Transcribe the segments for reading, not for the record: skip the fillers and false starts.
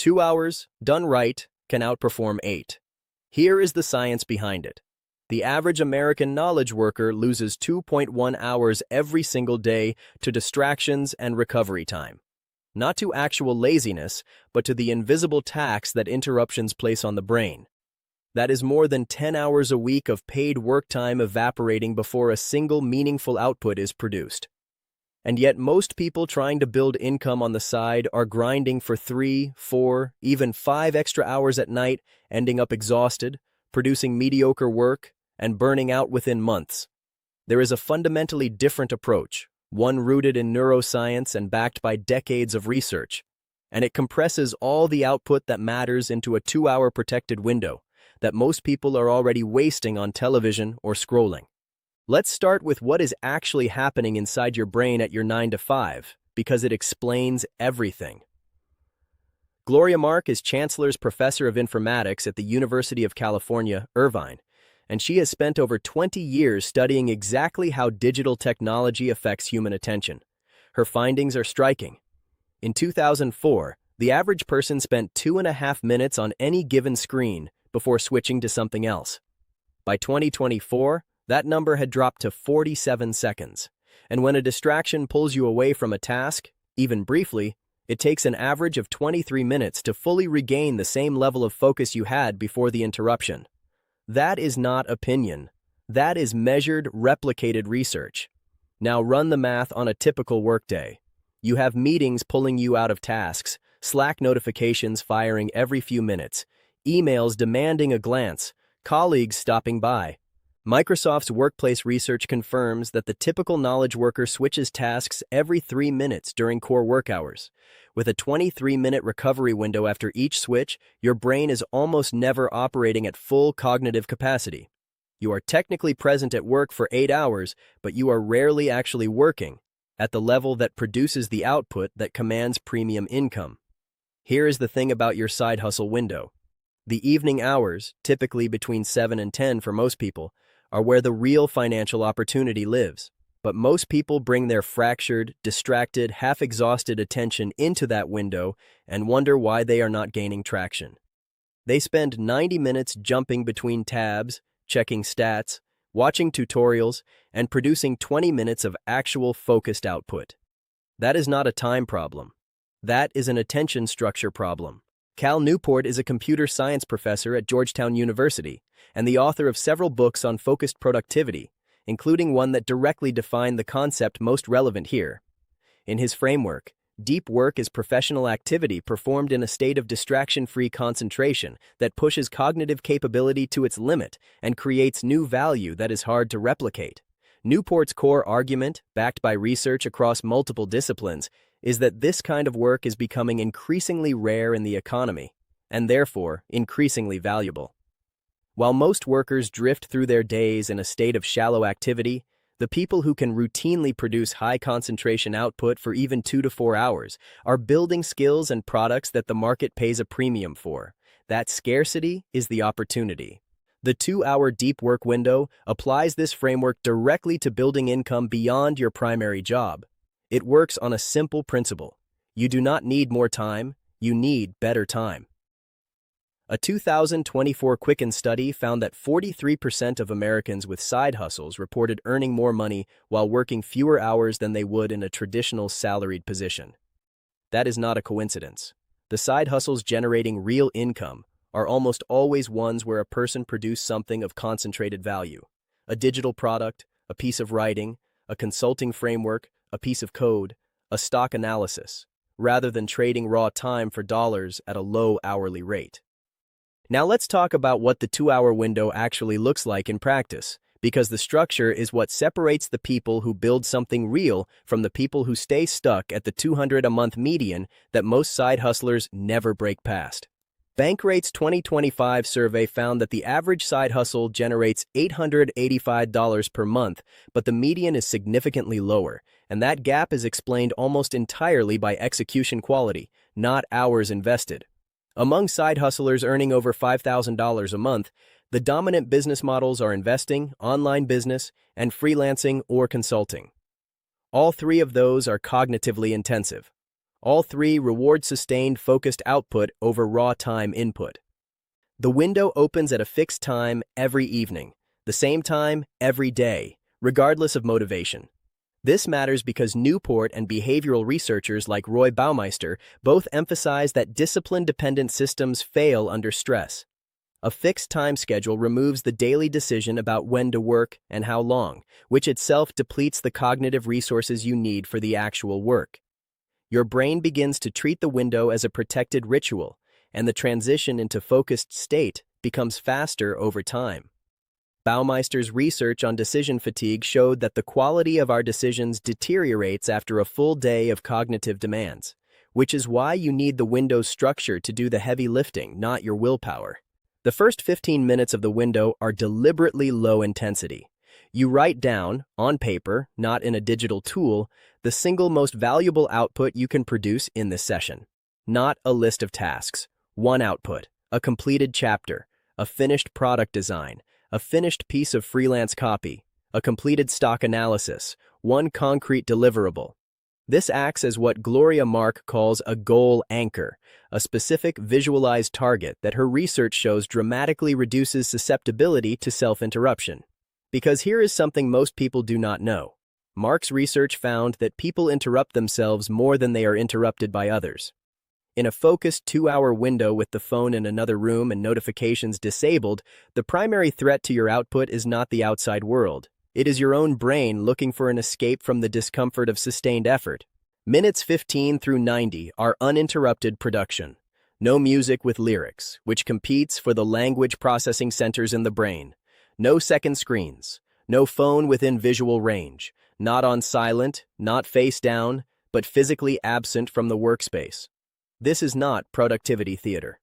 2 hours, done right, can outperform 8. Here is the science behind it. The average American knowledge worker loses 2.1 hours every single day to distractions and recovery time. Not to actual laziness, but to the invisible tax that interruptions place on the brain. That is more than 10 hours a week of paid work time evaporating before a single meaningful output is produced. And yet most people trying to build income on the side are grinding for 3, 4, even 5 extra hours at night, ending up exhausted, producing mediocre work, and burning out within months. There is a fundamentally different approach, one rooted in neuroscience and backed by decades of research, and it compresses all the output that matters into a 2-hour protected window that most people are already wasting on television or scrolling. Let's start with what is actually happening inside your brain at your 9 to 5, because it explains everything. Gloria Mark is Chancellor's Professor of Informatics at the University of California, Irvine, and she has spent over 20 years studying exactly how digital technology affects human attention. Her findings are striking. In 2004, the average person spent 2.5 minutes on any given screen before switching to something else. By 2024, that number had dropped to 47 seconds. And when a distraction pulls you away from a task, even briefly, it takes an average of 23 minutes to fully regain the same level of focus you had before the interruption. That is not opinion. That is measured, replicated research. Now run the math on a typical workday. You have meetings pulling you out of tasks, Slack notifications firing every few minutes, emails demanding a glance, colleagues stopping by. Microsoft's workplace research confirms that the typical knowledge worker switches tasks every 3 minutes during core work hours. With a 23-minute recovery window after each switch, your brain is almost never operating at full cognitive capacity. You are technically present at work for 8 hours, but you are rarely actually working at the level that produces the output that commands premium income. Here is the thing about your side hustle window. The evening hours, typically between 7 and 10 for most people, are where the real financial opportunity lives. But most people bring their fractured, distracted, half-exhausted attention into that window and wonder why they are not gaining traction. They spend 90 minutes jumping between tabs, checking stats, watching tutorials, and producing 20 minutes of actual focused output. That is not a time problem. That is an attention structure problem. Cal Newport is a computer science professor at Georgetown University and the author of several books on focused productivity, including one that directly defined the concept most relevant here. In his framework, deep work is professional activity performed in a state of distraction-free concentration that pushes cognitive capability to its limit and creates new value that is hard to replicate. Newport's core argument, backed by research across multiple disciplines, is that this kind of work is becoming increasingly rare in the economy, and therefore increasingly valuable. While most workers drift through their days in a state of shallow activity, the people who can routinely produce high-concentration output for even 2 to 4 hours are building skills and products that the market pays a premium for. That scarcity is the opportunity. The 2-hour deep work window applies this framework directly to building income beyond your primary job. It works on a simple principle. You do not need more time, you need better time. A 2024 Quicken study found that 43% of Americans with side hustles reported earning more money while working fewer hours than they would in a traditional salaried position. That is not a coincidence. The side hustles generating real income are almost always ones where a person produced something of concentrated value. A digital product, a piece of writing, a consulting framework, a piece of code, a stock analysis, rather than trading raw time for dollars at a low hourly rate. Now let's talk about what the 2-hour window actually looks like in practice, because the structure is what separates the people who build something real from the people who stay stuck at the $200 a month median that most side hustlers never break past. Bankrate's 2025 survey found that the average side hustle generates $885 per month, but the median is significantly lower, and that gap is explained almost entirely by execution quality, not hours invested. Among side hustlers earning over $5,000 a month, the dominant business models are investing, online business, and freelancing or consulting. All three of those are cognitively intensive. All three reward sustained focused output over raw time input. The window opens at a fixed time every evening, the same time every day, regardless of motivation. This matters because Newport and behavioral researchers like Roy Baumeister both emphasize that discipline-dependent systems fail under stress. A fixed time schedule removes the daily decision about when to work and how long, which itself depletes the cognitive resources you need for the actual work. Your brain begins to treat the window as a protected ritual, and the transition into focused state becomes faster over time. Baumeister's research on decision fatigue showed that the quality of our decisions deteriorates after a full day of cognitive demands, which is why you need the window's structure to do the heavy lifting, not your willpower. The first 15 minutes of the window are deliberately low intensity. You write down, on paper, not in a digital tool, the single most valuable output you can produce in this session. Not a list of tasks. One output, a completed chapter, a finished product design, a finished piece of freelance copy, a completed stock analysis, one concrete deliverable. This acts as what Gloria Mark calls a goal anchor, a specific visualized target that her research shows dramatically reduces susceptibility to self-interruption. Because here is something most people do not know. Mark's research found that people interrupt themselves more than they are interrupted by others. In a focused 2-hour window with the phone in another room and notifications disabled, the primary threat to your output is not the outside world. It is your own brain looking for an escape from the discomfort of sustained effort. Minutes 15 through 90 are uninterrupted production. No music with lyrics, which competes for the language processing centers in the brain. No second screens. No phone within visual range. Not on silent, not face down, but physically absent from the workspace. This is not productivity theater.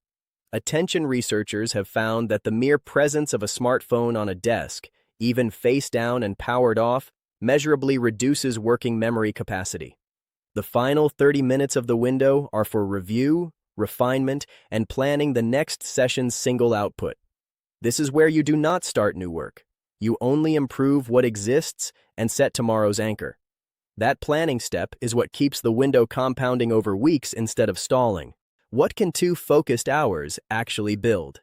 Attention researchers have found that the mere presence of a smartphone on a desk, even face down and powered off, measurably reduces working memory capacity. The final 30 minutes of the window are for review, refinement, and planning the next session's single output. This is where you do not start new work. You only improve what exists and set tomorrow's anchor. That planning step is what keeps the window compounding over weeks instead of stalling. What can 2 focused hours actually build?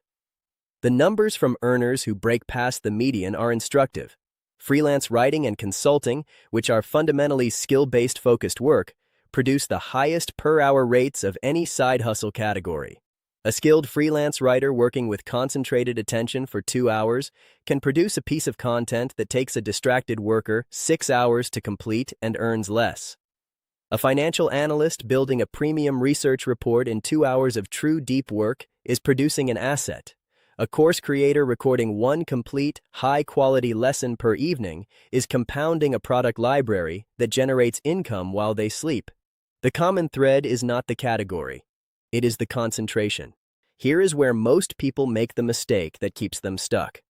The numbers from earners who break past the median are instructive. Freelance writing and consulting, which are fundamentally skill-based focused work, produce the highest per-hour rates of any side hustle category. A skilled freelance writer working with concentrated attention for 2 hours can produce a piece of content that takes a distracted worker 6 hours to complete and earns less. A financial analyst building a premium research report in 2 hours of true deep work is producing an asset. A course creator recording one complete, high-quality lesson per evening is compounding a product library that generates income while they sleep. The common thread is not the category. It is the concentration. Here is where most people make the mistake that keeps them stuck.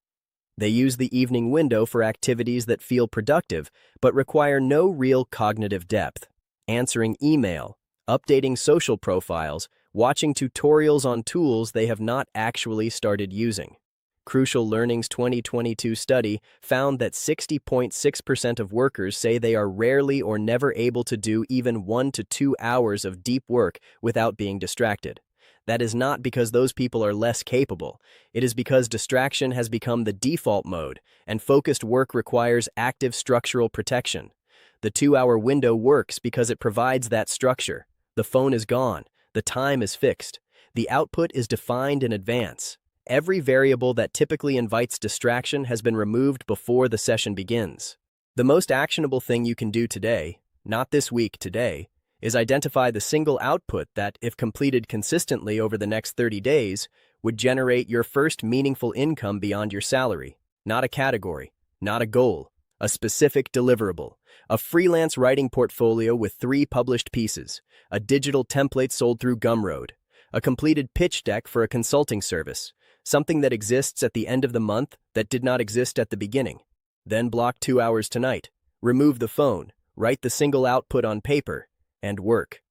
They use the evening window for activities that feel productive but require no real cognitive depth. Answering email, updating social profiles, watching tutorials on tools they have not actually started using. Crucial Learning's 2022 study found that 60.6% of workers say they are rarely or never able to do even 1 to 2 hours of deep work without being distracted. That is not because those people are less capable. It is because distraction has become the default mode, and focused work requires active structural protection. The 2-hour window works because it provides that structure. The phone is gone. The time is fixed. The output is defined in advance. Every variable that typically invites distraction has been removed before the session begins. The most actionable thing you can do today, not this week, today, is identify the single output that, if completed consistently over the next 30 days, would generate your first meaningful income beyond your salary. Not a category, not a goal, a specific deliverable, a freelance writing portfolio with 3 published pieces, a digital template sold through Gumroad, a completed pitch deck for a consulting service, something that exists at the end of the month that did not exist at the beginning. Then block 2 hours tonight, remove the phone, write the single output on paper, and work.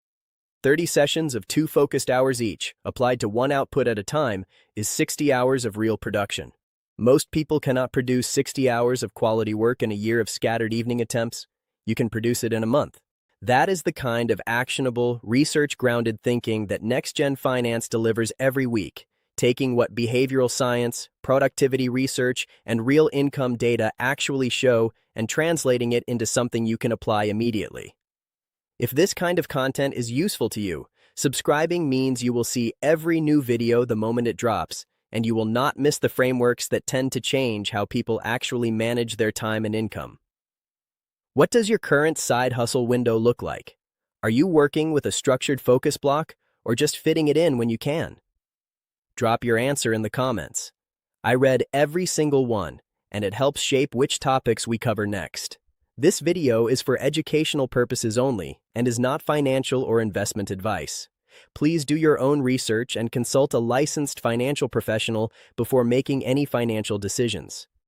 30 sessions of 2 focused hours each, applied to 1 output at a time, is 60 hours of real production. Most people cannot produce 60 hours of quality work in a year of scattered evening attempts. You can produce it in a month. That is the kind of actionable, research-grounded thinking that Next-Gen Finance delivers every week, taking what behavioral science, productivity research, and real income data actually show and translating it into something you can apply immediately. If this kind of content is useful to you, subscribing means you will see every new video the moment it drops, and you will not miss the frameworks that tend to change how people actually manage their time and income. What does your current side hustle window look like? Are you working with a structured focus block or just fitting it in when you can? Drop your answer in the comments. I read every single one, and it helps shape which topics we cover next. This video is for educational purposes only and is not financial or investment advice. Please do your own research and consult a licensed financial professional before making any financial decisions.